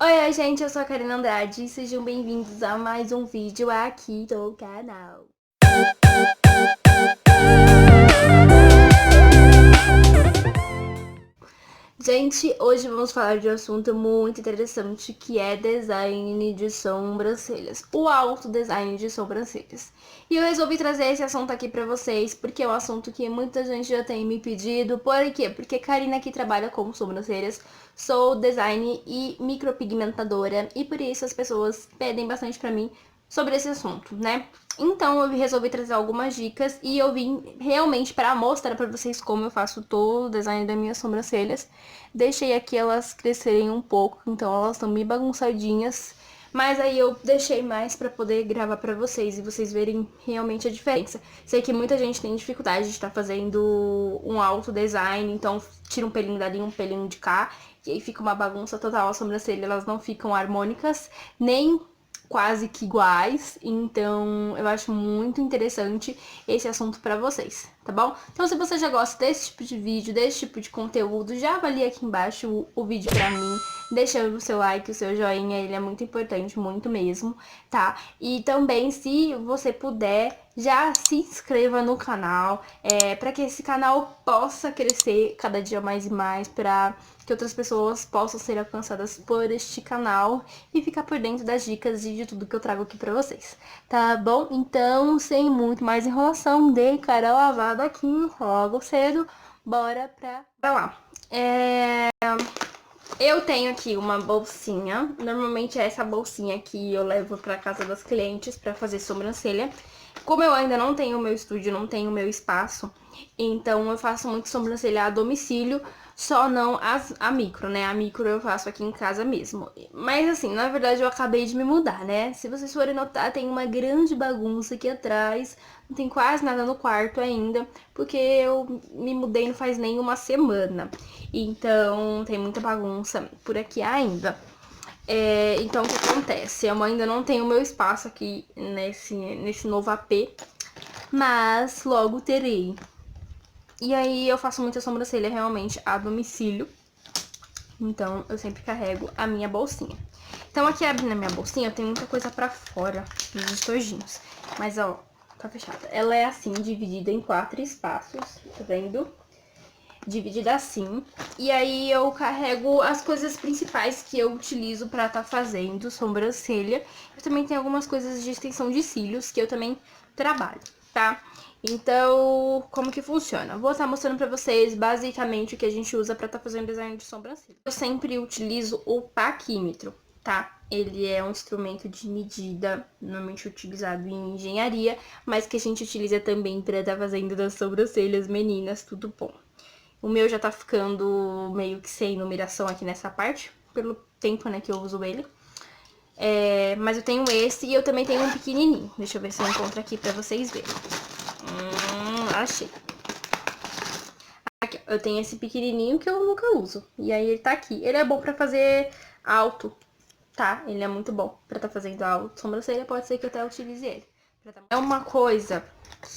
Oi, gente, eu sou a Karina Andrade e sejam bem-vindos a mais um vídeo aqui do canal. Gente, hoje vamos falar de um assunto muito interessante que é design de sobrancelhas, o alto design de sobrancelhas. E eu resolvi trazer esse assunto aqui pra vocês porque é um assunto que muita gente já tem me pedido. Por quê? Porque Karina aqui trabalha com sobrancelhas, sou design e micropigmentadora e por isso as pessoas pedem bastante pra mim sobre esse assunto, né? Então eu resolvi trazer algumas dicas e eu vim realmente para mostrar para vocês como eu faço todo o design das minhas sobrancelhas. Deixei aqui elas crescerem um pouco, então elas estão meio bagunçadinhas, mas aí eu deixei mais para poder gravar para vocês e vocês verem realmente a diferença. Sei que muita gente tem dificuldade de estar fazendo um alto design, então tira um pelinho dali, um pelinho de cá, e aí fica uma bagunça total a sobrancelha, elas não ficam harmônicas, nem quase que iguais, então eu acho muito interessante esse assunto pra vocês, tá bom? Então se você já gosta desse tipo de vídeo, desse tipo de conteúdo, já avalia aqui embaixo o vídeo pra mim, deixa o seu like, o seu joinha, ele é muito importante, muito mesmo, tá? E também, se você puder, já se inscreva no canal, pra que esse canal possa crescer cada dia mais e mais, pra que outras pessoas possam ser alcançadas por este canal e ficar por dentro das dicas e de tudo que eu trago aqui pra vocês, tá bom? Então, sem muito mais enrolação, dei cara lavada aqui logo cedo, bora lá. Eu tenho aqui uma bolsinha, normalmente é essa bolsinha que eu levo pra casa das clientes pra fazer sobrancelha. Como eu ainda não tenho o meu estúdio, não tenho o meu espaço, então eu faço muito sobrancelha a domicílio, só não a micro, né? A micro eu faço aqui em casa mesmo. Mas assim, na verdade eu acabei de me mudar, né? Se vocês forem notar, tem uma grande bagunça aqui atrás, não tem quase nada no quarto ainda, porque eu me mudei não faz nem uma semana. Então tem muita bagunça por aqui ainda. Então o que acontece? Eu ainda não tenho o meu espaço aqui nesse novo AP, mas logo terei. E aí eu faço muita sobrancelha realmente a domicílio, então eu sempre carrego a minha bolsinha. Então aqui abrindo a minha bolsinha, eu tenho muita coisa pra fora dos estojinhos, mas ó, tá fechada. Ela é assim, dividida em 4 espaços, tá vendo? Dividida assim. E aí eu carrego as coisas principais que eu utilizo pra tá fazendo sobrancelha. Eu também tenho algumas coisas de extensão de cílios que eu também trabalho, tá? Então, como que funciona? Vou estar mostrando pra vocês basicamente o que a gente usa pra tá fazendo design de sobrancelha. Eu sempre utilizo o paquímetro, tá? Ele é um instrumento de medida, normalmente utilizado em engenharia, mas que a gente utiliza também pra tá fazendo das sobrancelhas, meninas, tudo bom. O meu já tá ficando meio que sem numeração aqui nessa parte, pelo tempo, né, que eu uso ele. Mas eu tenho esse e eu também tenho um pequenininho. Deixa eu ver se eu encontro aqui pra vocês verem. Achei. Aqui, eu tenho esse pequenininho que eu nunca uso. E aí ele tá aqui. Ele é bom pra fazer alto, tá? Ele é muito bom pra tá fazendo alto. Sobrancelha pode ser que eu até utilize ele. É uma coisa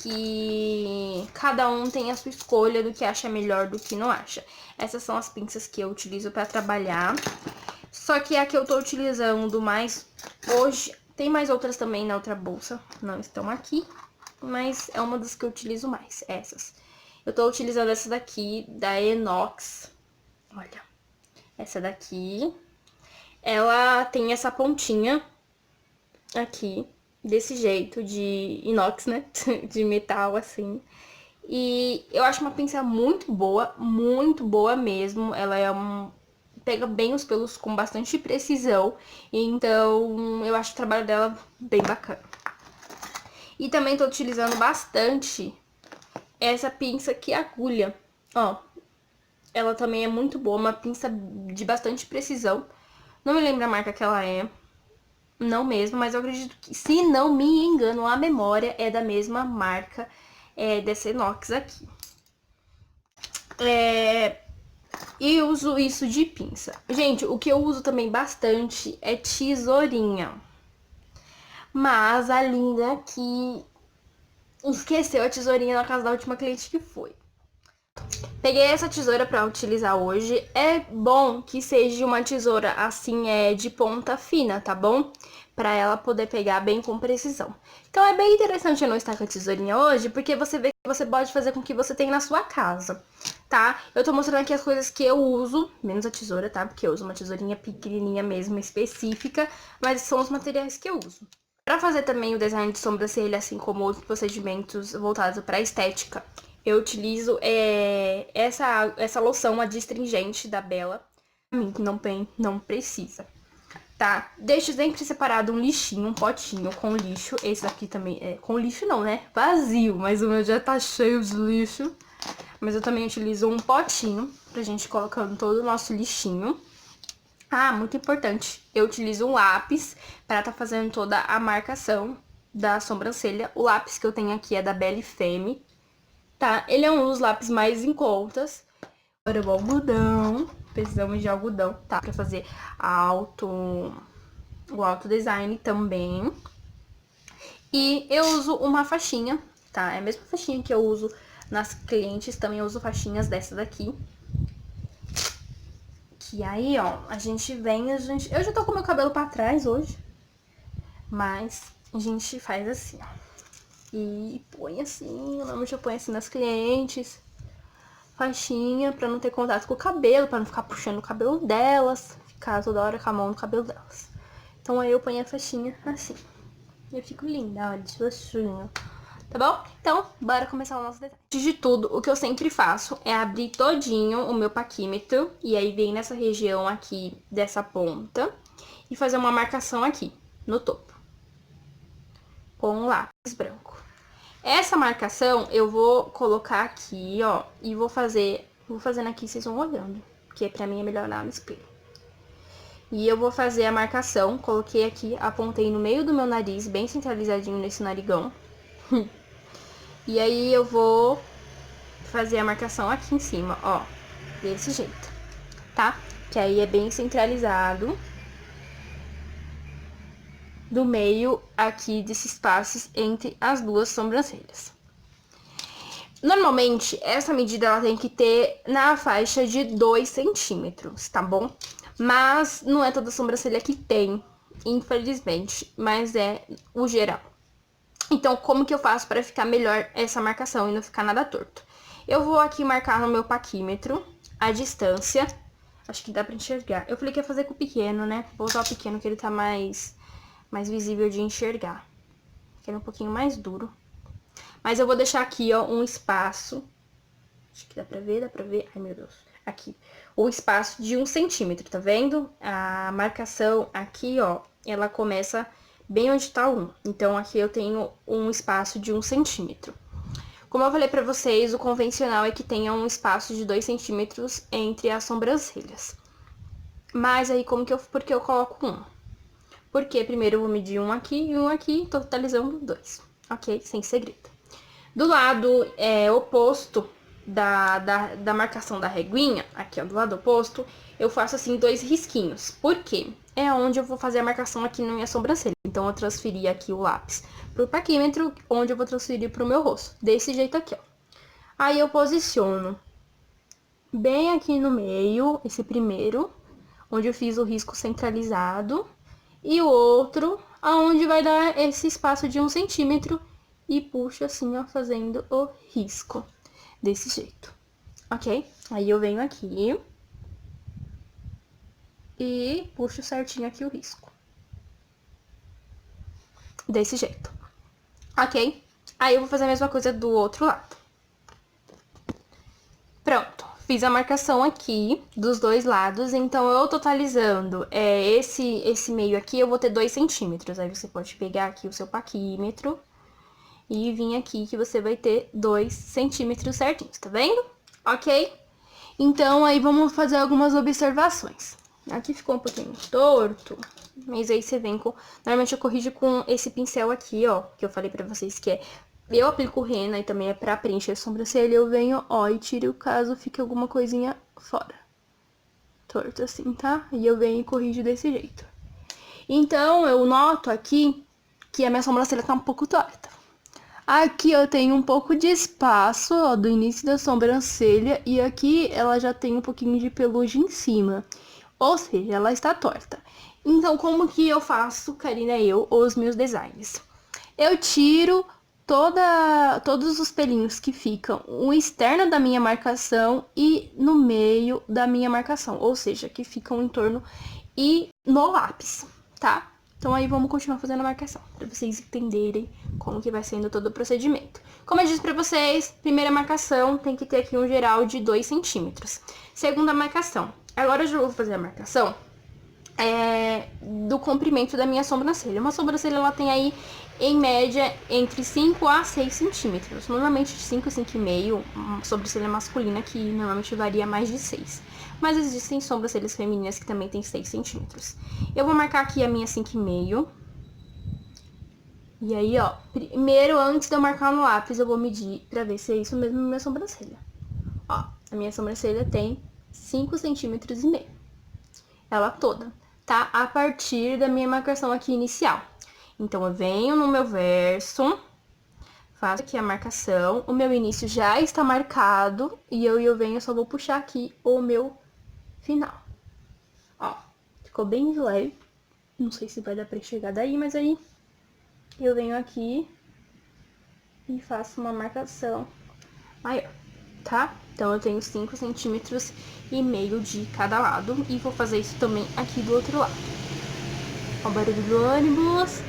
que cada um tem a sua escolha do que acha melhor, do que não acha. Essas são as pinças que eu utilizo pra trabalhar. Só que a que eu tô utilizando mais hoje, tem mais outras também na outra bolsa, não estão aqui, mas é uma das que eu utilizo mais, essas. Eu tô utilizando essa daqui, da Enox, olha, essa daqui. Ela tem essa pontinha aqui, desse jeito, de inox, né, de metal, assim. E eu acho uma pinça muito boa mesmo. Ela pega bem os pelos com bastante precisão. Então, eu acho o trabalho dela bem bacana. E também tô utilizando bastante essa pinça que é agulha. Ó, ela também é muito boa, uma pinça de bastante precisão. Não me lembro a marca que ela é. Não mesmo, mas eu acredito que, se não me engano, a memória é da mesma marca dessa inox aqui. E uso isso de pinça. Gente, o que eu uso também bastante é tesourinha. Mas a linda aqui esqueceu a tesourinha na casa da última cliente que foi. Peguei essa tesoura pra utilizar hoje. É bom que seja uma tesoura assim, de ponta fina, tá bom? Pra ela poder pegar bem com precisão. Então é bem interessante eu não estar com a tesourinha hoje, porque você vê que você pode fazer com o que você tem na sua casa, tá? Eu tô mostrando aqui as coisas que eu uso, menos a tesoura, tá? Porque eu uso uma tesourinha pequenininha mesmo, específica, mas são os materiais que eu uso. Pra fazer também o design de sobrancelha, assim como outros procedimentos voltados pra estética, eu utilizo essa loção adstringente da Bella. Pra mim, que não precisa, tá? Deixo sempre separado um lixinho, um potinho com lixo. Esse aqui também é com lixo não, né? Vazio, mas o meu já tá cheio de lixo. Mas eu também utilizo um potinho pra gente colocando todo o nosso lixinho. Ah, muito importante, eu utilizo um lápis para tá fazendo toda a marcação da sobrancelha. O lápis que eu tenho aqui é da Belle Femme, tá? Ele é um dos lápis mais em contas. Agora o algodão, precisamos de algodão, tá? Pra fazer o auto design também. E eu uso uma faixinha, tá? É a mesma faixinha que eu uso nas clientes, também eu uso faixinhas dessa daqui. Que aí, ó, a gente vem, eu já tô com meu cabelo pra trás hoje, mas a gente faz assim, ó. E põe assim, normalmente eu ponho assim nas clientes, faixinha, pra não ter contato com o cabelo, pra não ficar puxando o cabelo delas, ficar toda hora com a mão no cabelo delas. Então aí eu ponho a faixinha assim. Eu fico linda, olha, de roxinho. Tá bom? Então, bora começar o nosso detalhe. Antes de tudo, o que eu sempre faço é abrir todinho o meu paquímetro. E aí vem nessa região aqui dessa ponta. E fazer uma marcação aqui, no topo. Com um lápis branco. Essa marcação eu vou colocar aqui, ó. E vou fazendo aqui, vocês vão olhando. Porque pra mim é melhor olhar no espelho. E eu vou fazer a marcação. Coloquei aqui, apontei no meio do meu nariz, bem centralizadinho nesse narigão. E aí eu vou fazer a marcação aqui em cima, ó, desse jeito, tá? Que aí é bem centralizado do meio aqui desses espaços entre as duas sobrancelhas. Normalmente, essa medida ela tem que ter na faixa de 2 centímetros, tá bom? Mas não é toda sobrancelha que tem, infelizmente, mas é o geral. Então, como que eu faço para ficar melhor essa marcação e não ficar nada torto? Eu vou aqui marcar no meu paquímetro a distância. Acho que dá pra enxergar. Eu falei que ia fazer com o pequeno, né? Vou usar o pequeno que ele tá mais visível de enxergar. Que ele é um pouquinho mais duro. Mas eu vou deixar aqui, ó, um espaço. Acho que dá pra ver, Ai, meu Deus. Aqui. O espaço de 1 centímetro, tá vendo? A marcação aqui, ó, ela começa bem onde tá 1. Então, aqui eu tenho um espaço de 1 centímetro. Como eu falei pra vocês, o convencional é que tenha um espaço de 2 centímetros entre as sobrancelhas. Mas aí, por que eu coloco 1? Porque primeiro eu vou medir um aqui e um aqui, totalizando 2. Ok? Sem segredo. Do lado oposto da marcação da reguinha, aqui ó, do lado oposto, eu faço assim 2 risquinhos. Por quê? É onde eu vou fazer a marcação aqui na minha sobrancelha. Então, eu transferi aqui o lápis pro paquímetro, onde eu vou transferir pro meu rosto. Desse jeito aqui, ó. Aí, eu posiciono bem aqui no meio, esse primeiro, onde eu fiz o risco centralizado. E o outro, aonde vai dar esse espaço de 1 centímetro. E puxo assim, ó, fazendo o risco. Desse jeito, ok? Aí, eu venho aqui e puxo certinho aqui o risco. Desse jeito, ok? Aí eu vou fazer a mesma coisa do outro lado. Pronto, fiz a marcação aqui dos dois lados, então eu totalizando esse meio aqui, eu vou ter 2 centímetros. Aí você pode pegar aqui o seu paquímetro e vir aqui que você vai ter 2 centímetros certinhos, tá vendo? Ok? Então, aí vamos fazer algumas observações. Aqui ficou um pouquinho torto, mas aí você vem com... Normalmente eu corrijo com esse pincel aqui, ó, que eu falei pra vocês que eu aplico rena e também é pra preencher a sobrancelha. Eu venho, ó, e tiro caso fique alguma coisinha fora. Torto assim, tá? E eu venho e corrijo desse jeito. Então, eu noto aqui que a minha sobrancelha tá um pouco torta. Aqui eu tenho um pouco de espaço, ó, do início da sobrancelha, e aqui ela já tem um pouquinho de pelugem em cima. Ou seja, ela está torta. Então, como que eu faço, Karina, os meus designs? Eu tiro todos os pelinhos que ficam o externo da minha marcação e no meio da minha marcação, ou seja, que ficam em torno e no lápis, tá? Então aí vamos continuar fazendo a marcação, para vocês entenderem como que vai sendo todo o procedimento. Como eu disse para vocês, primeira marcação tem que ter aqui um geral de 2 centímetros. Segunda marcação. Agora eu já vou fazer a marcação do comprimento da minha sobrancelha. Uma sobrancelha, ela tem aí, em média, entre 5 a 6 centímetros. Normalmente de 5 a 5,5, uma sobrancelha masculina que normalmente varia mais de 6. Mas existem sobrancelhas femininas que também tem 6 centímetros. Eu vou marcar aqui a minha 5,5. E aí, ó, primeiro, antes de eu marcar no lápis, eu vou medir pra ver se é isso mesmo na minha sobrancelha. Ó, a minha sobrancelha tem 5,5 centímetros. Ela toda, tá? A partir da minha marcação aqui inicial. Então, eu venho no meu verso, faço aqui a marcação, o meu início já está marcado, e eu venho, só vou puxar aqui o meu final. Ó, ficou bem de leve, não sei se vai dar pra enxergar daí, mas aí eu venho aqui e faço uma marcação maior, tá? Então, eu tenho 5,5 centímetros de cada lado, e vou fazer isso também aqui do outro lado. Ó, o barulho do ônibus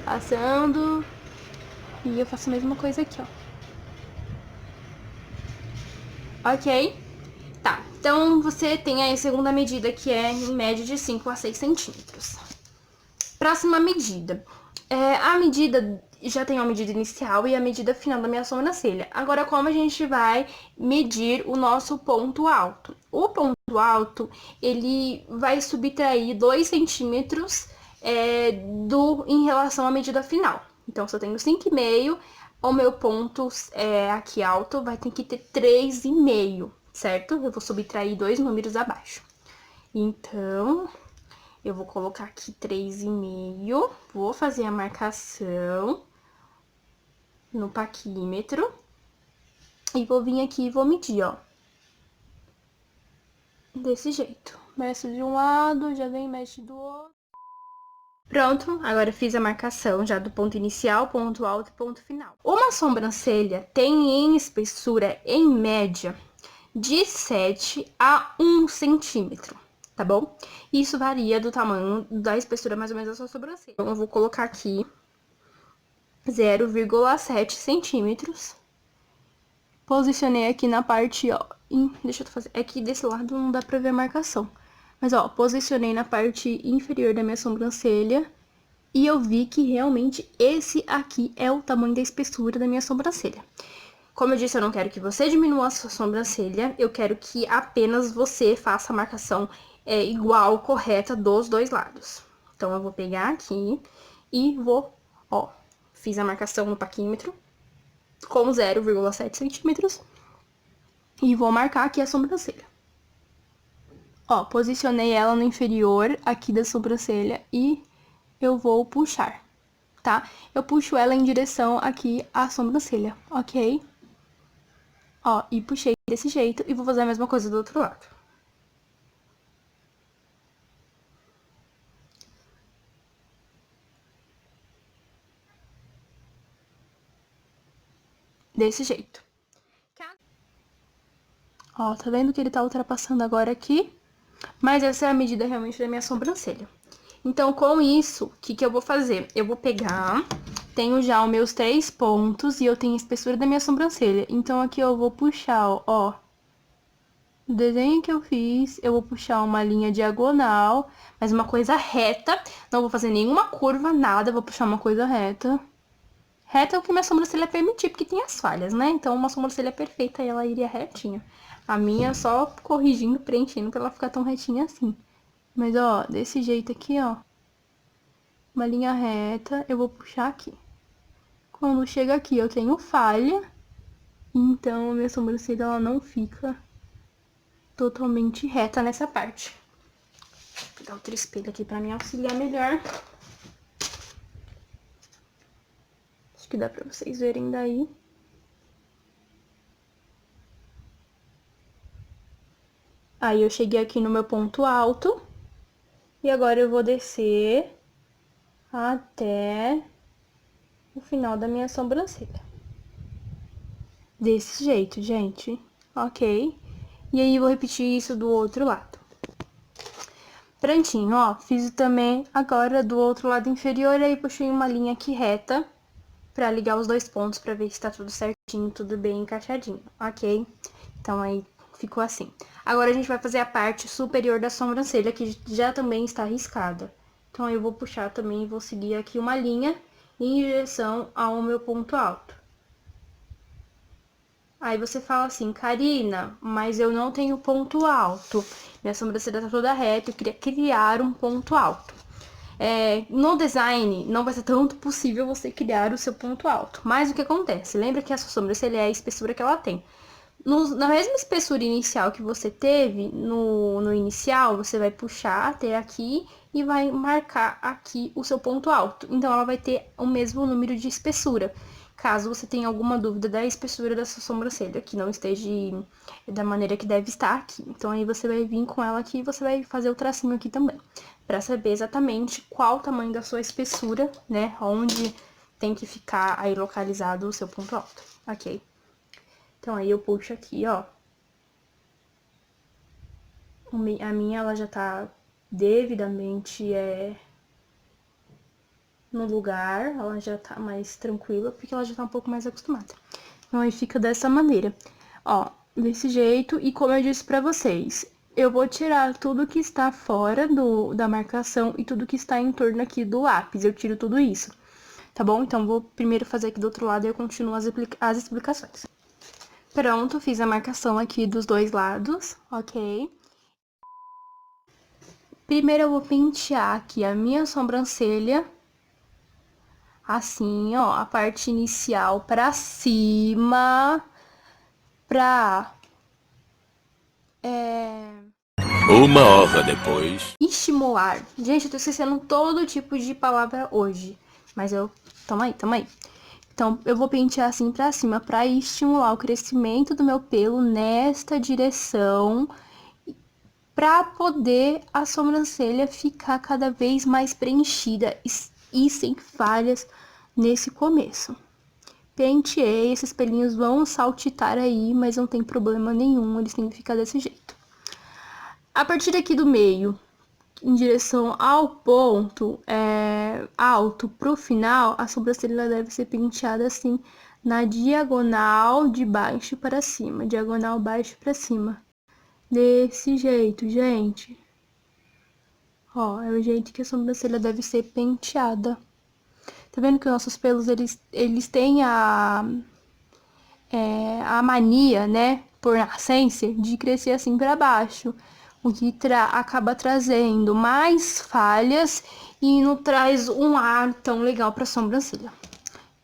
passando, e eu faço a mesma coisa aqui, ó. Ok? Tá, então você tem aí a segunda medida, que é em média de 5 a 6 centímetros. Próxima medida. A medida, já tem a medida inicial e a medida final da minha sobrancelha. Agora, como a gente vai medir o nosso ponto alto? O ponto alto, ele vai subtrair 2 centímetros em relação à medida final. Então, se eu tenho 5,5, o meu ponto aqui alto vai ter que ter 3,5, certo? Eu vou subtrair 2 números abaixo. Então, eu vou colocar aqui 3,5, vou fazer a marcação no paquímetro e vou vir aqui e vou medir, ó. Desse jeito. Meço de um lado, já vem, mexe do outro. Pronto, agora eu fiz a marcação já do ponto inicial, ponto alto e ponto final. Uma sobrancelha tem em espessura, em média, de 7 a 1 centímetro, tá bom? Isso varia do tamanho da espessura mais ou menos da sua sobrancelha. Então, eu vou colocar aqui 0,7 centímetros. Posicionei aqui na parte, ó, deixa eu fazer, aqui desse lado não dá pra ver a marcação. Mas, ó, posicionei na parte inferior da minha sobrancelha e eu vi que realmente esse aqui é o tamanho da espessura da minha sobrancelha. Como eu disse, eu não quero que você diminua a sua sobrancelha, eu quero que apenas você faça a marcação igual, correta, dos dois lados. Então, eu vou pegar aqui e vou, ó, fiz a marcação no paquímetro com 0,7 centímetros e vou marcar aqui a sobrancelha. Ó, posicionei ela no inferior aqui da sobrancelha e eu vou puxar, tá? Eu puxo ela em direção aqui à sobrancelha, ok? Ó, e puxei desse jeito e vou fazer a mesma coisa do outro lado. Desse jeito. Ó, tá vendo que ele tá ultrapassando agora aqui? Mas essa é a medida realmente da minha sobrancelha. Então, com isso, o que eu vou fazer? Eu vou pegar, tenho já os meus 3 pontos e eu tenho a espessura da minha sobrancelha. Então, aqui eu vou puxar, ó, o desenho que eu fiz, eu vou puxar uma linha diagonal, mas uma coisa reta. Não vou fazer nenhuma curva, nada, vou puxar uma coisa reta. Reta é o que minha sobrancelha permitir, porque tem as falhas, né? Então, uma sobrancelha perfeita, ela iria retinha. A minha só corrigindo, preenchendo pra ela ficar tão retinha assim. Mas, ó, desse jeito aqui, ó. Uma linha reta, eu vou puxar aqui. Quando chega aqui, eu tenho falha. Então, a minha sobrancelha, ela não fica totalmente reta nessa parte. Vou pegar outro espelho aqui pra me auxiliar melhor. que dá pra vocês verem daí. Aí eu cheguei aqui no meu ponto alto. E agora eu vou descer até o final da minha sobrancelha. Desse jeito, gente. Ok? E aí, vou repetir isso do outro lado. Prontinho, ó. Fiz também agora do outro lado inferior. Aí, puxei uma linha aqui reta pra ligar os dois pontos, pra ver se tá tudo certinho, tudo bem encaixadinho, ok? Então, aí, ficou assim. Agora, a gente vai fazer a parte superior da sobrancelha, que já também está riscada. Então, aí eu vou puxar também e vou seguir aqui uma linha em direção ao meu ponto alto. Aí você fala assim, Karina, mas eu não tenho ponto alto. Minha sobrancelha tá toda reta, eu queria criar um ponto alto. No design, não vai ser tanto possível você criar o seu ponto alto. Mas o que acontece? Lembra que a sua sobrancelha é a espessura que ela tem. Na mesma espessura inicial que você teve, no inicial, você vai puxar até aqui e vai marcar aqui o seu ponto alto. Então, ela vai ter o mesmo número de espessura. Caso você tenha alguma dúvida da espessura da sua sobrancelha, que não esteja da maneira que deve estar aqui. Então, aí você vai vir com ela aqui e você vai fazer o tracinho aqui também. Pra saber exatamente qual o tamanho da sua espessura, né? Onde tem que ficar aí localizado o seu ponto alto, ok? Então, aí eu puxo aqui, ó. A minha, ela já tá devidamente no lugar. Ela já tá mais tranquila, porque ela já tá um pouco mais acostumada. Então, aí fica dessa maneira. Ó, desse jeito. E como eu disse pra vocês, eu vou tirar tudo que está fora da marcação e tudo que está em torno aqui do lápis. Eu tiro tudo isso, tá bom? Então, vou primeiro fazer aqui do outro lado e eu continuo as explicações. Pronto, fiz a marcação aqui dos dois lados, ok? Primeiro eu vou pentear aqui a minha sobrancelha, assim, ó, a parte inicial pra cima, pra... Uma hora depois. estimular. Gente, eu tô esquecendo todo tipo de palavra hoje, mas eu... Toma aí, toma aí. Então, eu vou pentear assim pra cima, pra estimular o crescimento do meu pelo nesta direção, para poder a sobrancelha ficar cada vez mais preenchida e sem falhas nesse começo. Penteei, esses pelinhos vão saltitar aí, mas não tem problema nenhum, eles têm que ficar desse jeito. A partir aqui do meio, em direção ao ponto alto pro final, a sobrancelha deve ser penteada assim, na diagonal de baixo para cima, diagonal baixo para cima. Desse jeito, gente. Ó, é o jeito que a sobrancelha deve ser penteada. Tá vendo que os nossos pelos, eles têm a mania, né, por nascença, de crescer assim pra baixo. O que acaba trazendo mais falhas e não traz um ar tão legal pra sobrancelha.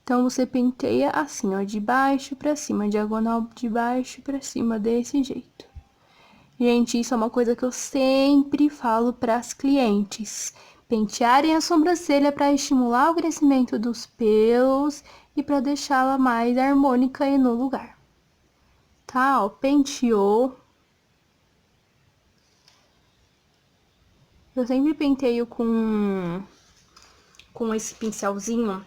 Então, você penteia assim, ó, de baixo pra cima, diagonal de baixo pra cima, desse jeito. Gente, isso é uma coisa que eu sempre falo para as clientes. Pentearem a sobrancelha para estimular o crescimento dos pelos e para deixá-la mais harmônica e no lugar. Tá, ó, penteou. Eu sempre penteio com esse pincelzinho,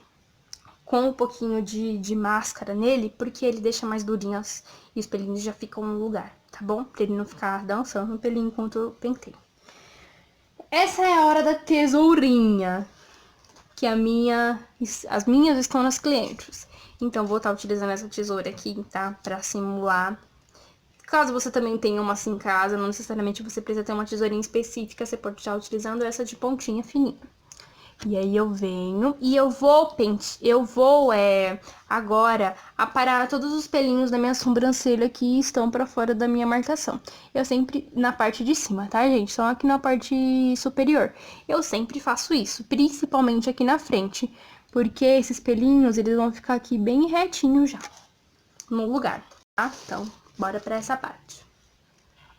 com um pouquinho de máscara nele, porque ele deixa mais durinhas e os pelinhos já ficam no lugar, tá bom? Pra ele não ficar dançando no pelinho enquanto eu penteio. Essa é a hora da tesourinha, que as minhas estão nas clientes. Então, vou estar utilizando essa tesoura aqui, tá? Pra simular. Caso você também tenha uma assim em casa, não necessariamente você precisa ter uma tesourinha específica, você pode estar utilizando essa de pontinha fininha. E aí eu venho e eu vou agora aparar todos os pelinhos da minha sobrancelha que estão pra fora da minha marcação. Eu sempre na parte de cima, tá, gente? Só aqui na parte superior. Eu sempre faço isso, principalmente aqui na frente, porque esses pelinhos, eles vão ficar aqui bem retinhos já, no lugar, tá? Então, bora pra essa parte.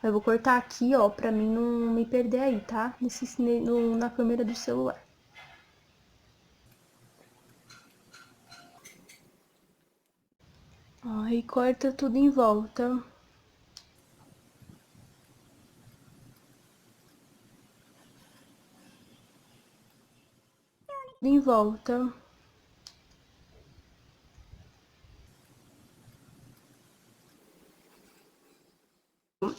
Eu vou cortar aqui, ó, pra mim não me perder aí, tá? Na câmera do celular. Ó, e corta tudo em volta. Em volta.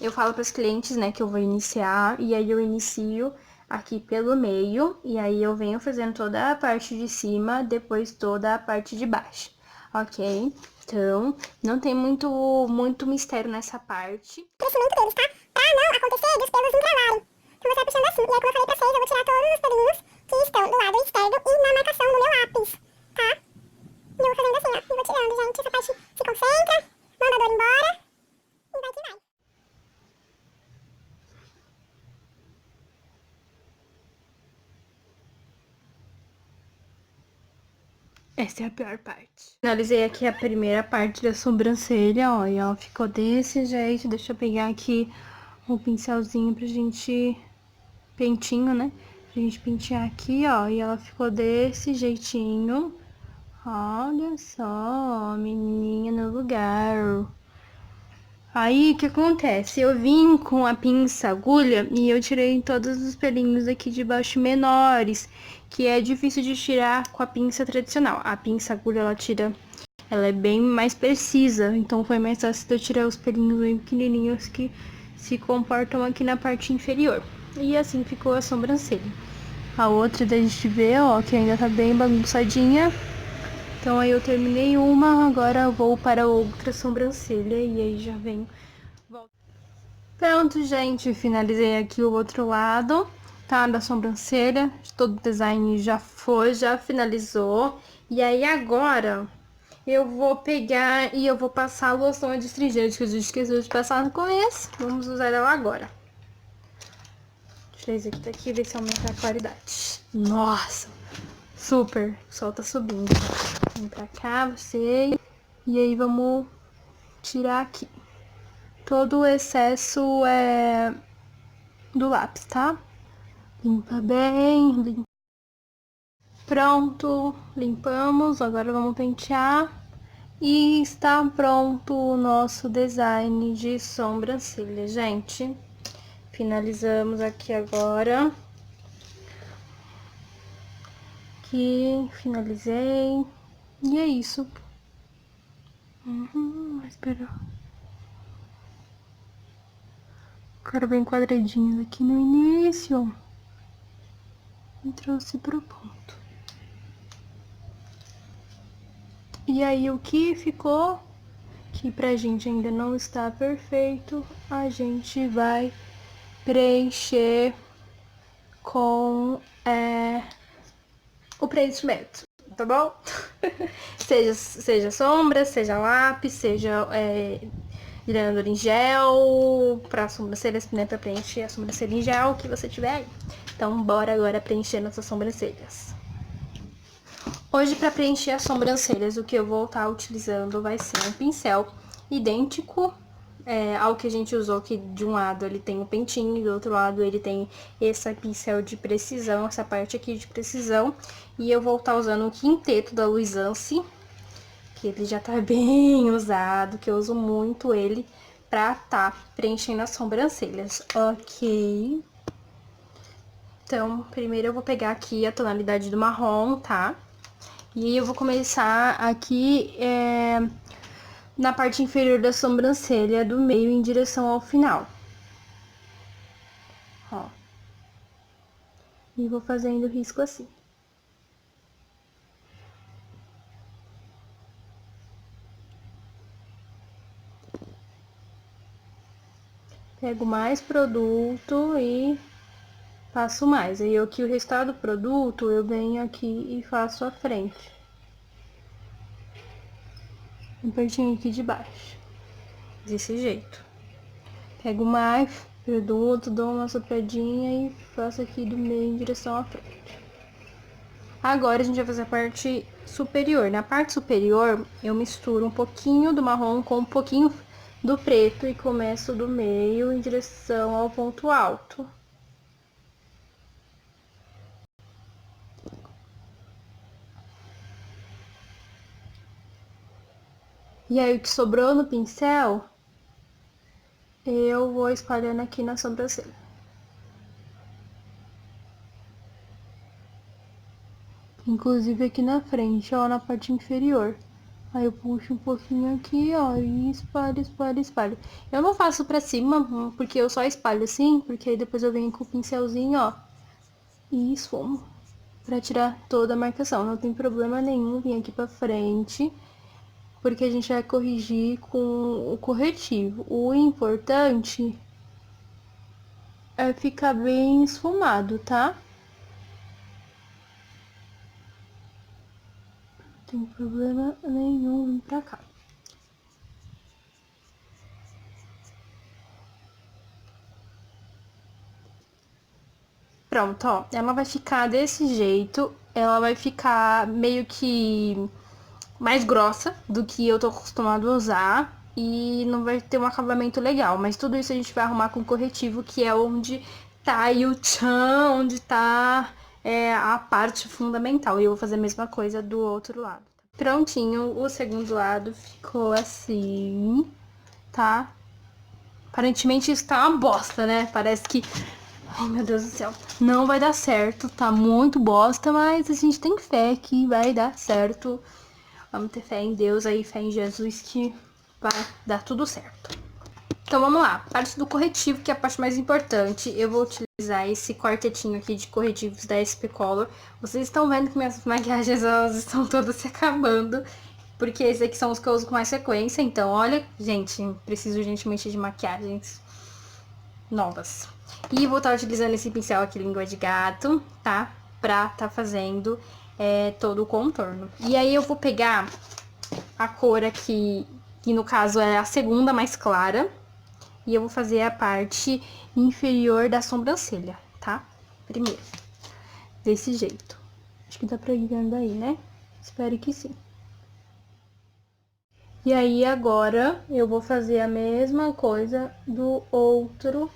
Eu falo para os clientes, né, que eu vou iniciar, e aí eu inicio aqui pelo meio, e aí eu venho fazendo toda a parte de cima, depois toda a parte de baixo, ok? Então, não tem muito mistério nessa parte. Crescimento deles, tá? Pra não acontecer dos pelos entralarem. Então você vai puxando assim, e aí como eu falei pra vocês, eu vou tirar todos os pelinhos que estão do lado externo e na marcação do meu lápis, tá? E eu vou fazendo assim, ó, e vou tirando, gente. Essa parte se concentra, manda a dor embora, e vai que vai. Essa é a pior parte. Finalizei aqui a primeira parte da sobrancelha, ó, e ela ficou desse jeito. Deixa eu pegar aqui o pincelzinho pra gente... pentinho, né? Pra gente pentear aqui, ó, e ela ficou desse jeitinho. Olha só, menininha no lugar. Aí, o que acontece? Eu vim com a pinça agulha e eu tirei todos os pelinhos aqui de baixo menores, que é difícil de tirar com a pinça tradicional. A pinça agulha, ela é bem mais precisa, então foi mais fácil de eu tirar os pelinhos bem pequenininhos que se comportam aqui na parte inferior. E assim ficou a sobrancelha. A outra da gente ver, ó, que ainda tá bem bagunçadinha. Então aí eu terminei uma, agora eu vou para outra sobrancelha e aí já venho. Volto. Pronto, gente, finalizei aqui o outro lado, tá? Da sobrancelha, todo o design já foi, já finalizou. E aí agora eu vou pegar e eu vou passar a loção adstringente que eu esqueci de passar no começo. Vamos usar ela agora. Deixa eu ver esse aqui daqui, ver se aumenta a claridade. Nossa, super, o sol tá subindo. Vem pra cá, você. E aí vamos tirar aqui todo o excesso do lápis, tá? Limpa bem, limpa. Pronto, limpamos, agora vamos pentear. E está pronto o nosso design de sobrancelha, gente. Finalizamos aqui agora. Aqui, finalizei. E é isso. Espera. Quero bem quadradinhos aqui no início. E trouxe pro ponto. E aí, o que ficou, que pra gente ainda não está perfeito, a gente vai preencher com o preenchimento, tá bom? seja sombra, seja lápis, seja iluminador em gel, pra sobrancelhas, né, pra preencher a sobrancelha em gel que você tiver aí. Então, bora agora preencher nossas sobrancelhas. Hoje, para preencher as sobrancelhas, o que eu vou estar utilizando vai ser um pincel idêntico ao que a gente usou, que de um lado ele tem o pentinho e do outro lado ele tem esse pincel de precisão, essa parte aqui de precisão. E eu vou estar usando o quinteto da Luisance, que ele já tá bem usado, que eu uso muito ele pra tá preenchendo as sobrancelhas, ok? Então, primeiro eu vou pegar aqui a tonalidade do marrom, tá? E eu vou começar aqui na parte inferior da sobrancelha, do meio em direção ao final. Ó. E vou fazendo risco assim. Pego mais produto e passo mais. Aí aqui o restado do produto eu venho aqui e faço a frente. Um pertinho aqui de baixo. Desse jeito. Pego mais produto, dou uma sopradinha e faço aqui do meio em direção à frente. Agora a gente vai fazer a parte superior. Na parte superior, eu misturo um pouquinho do marrom com um pouquinho do preto e começo do meio em direção ao ponto alto. E aí o que sobrou no pincel, eu vou espalhando aqui na sobrancelha. Inclusive aqui na frente, ó, na parte inferior. Aí eu puxo um pouquinho aqui, ó, e espalho, espalho, espalho. Eu não faço pra cima, porque eu só espalho assim, porque aí depois eu venho com o pincelzinho, ó, e esfumo. Pra tirar toda a marcação. Não tem problema nenhum vir aqui pra frente, porque a gente vai corrigir com o corretivo. O importante é ficar bem esfumado, tá? Não tem problema nenhum vir pra cá. Pronto, ó, ela vai ficar desse jeito, ela vai ficar meio que mais grossa do que eu tô acostumado a usar e não vai ter um acabamento legal, mas tudo isso a gente vai arrumar com corretivo, que é onde tá aí o tchan, onde tá a parte fundamental, e eu vou fazer a mesma coisa do outro lado. Prontinho, o segundo lado ficou assim, tá? Aparentemente isso tá uma bosta, né? Parece que... Ai, meu Deus do céu. Não vai dar certo, tá muito bosta, mas a gente tem fé que vai dar certo. Vamos ter fé em Deus aí, fé em Jesus, que vai dar tudo certo. Então vamos lá, parte do corretivo, que é a parte mais importante. Eu vou utilizar esse quartetinho aqui de corretivos da SP Color. Vocês estão vendo que minhas maquiagens, elas estão todas se acabando, porque esses aqui são os que eu uso com mais frequência. Então, olha, gente, preciso urgentemente de maquiagens novas. E vou estar utilizando esse pincel aqui, língua de gato, tá? Pra tá fazendo todo o contorno. E aí eu vou pegar a cor aqui, que no caso é a segunda mais clara. E eu vou fazer a parte inferior da sobrancelha, tá? Primeiro. Desse jeito. Acho que dá pra ir vendo aí, né? Espero que sim. E aí agora eu vou fazer a mesma coisa do outro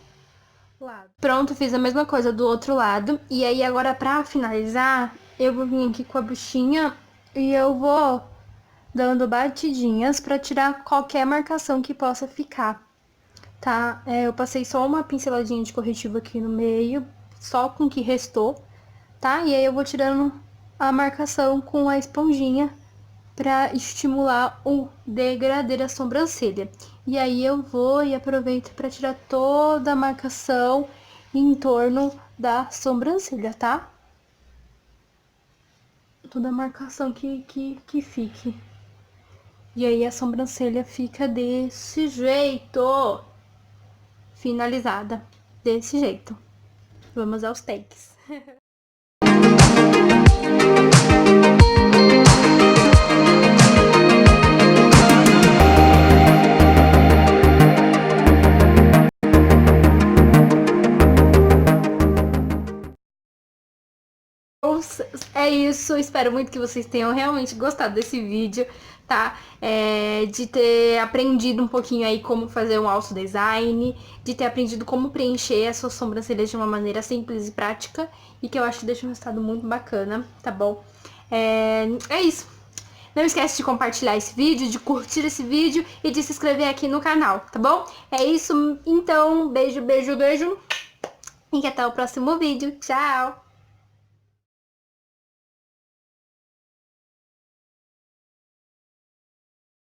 lado. Pronto, fiz a mesma coisa do outro lado. E aí agora pra finalizar, eu vou vir aqui com a buchinha e eu vou dando batidinhas pra tirar qualquer marcação que possa ficar, tá? Eu passei só uma pinceladinha de corretivo aqui no meio, só com o que restou, tá? E aí eu vou tirando a marcação com a esponjinha pra estimular o degradê da sobrancelha. E aí eu vou e aproveito pra tirar toda a marcação em torno da sobrancelha, tá? Toda a marcação que fique. E aí a sobrancelha fica desse jeito. Finalizada desse jeito. Vamos aos takes. É isso, espero muito que vocês tenham realmente gostado desse vídeo, tá? De ter aprendido um pouquinho aí como fazer um auto design, de ter aprendido como preencher as suas sobrancelhas de uma maneira simples e prática, e que eu acho que deixa um resultado muito bacana, tá bom? É isso. Não esquece de compartilhar esse vídeo, de curtir esse vídeo e de se inscrever aqui no canal, tá bom? É isso, então, beijo, beijo, beijo, e até o próximo vídeo. Tchau!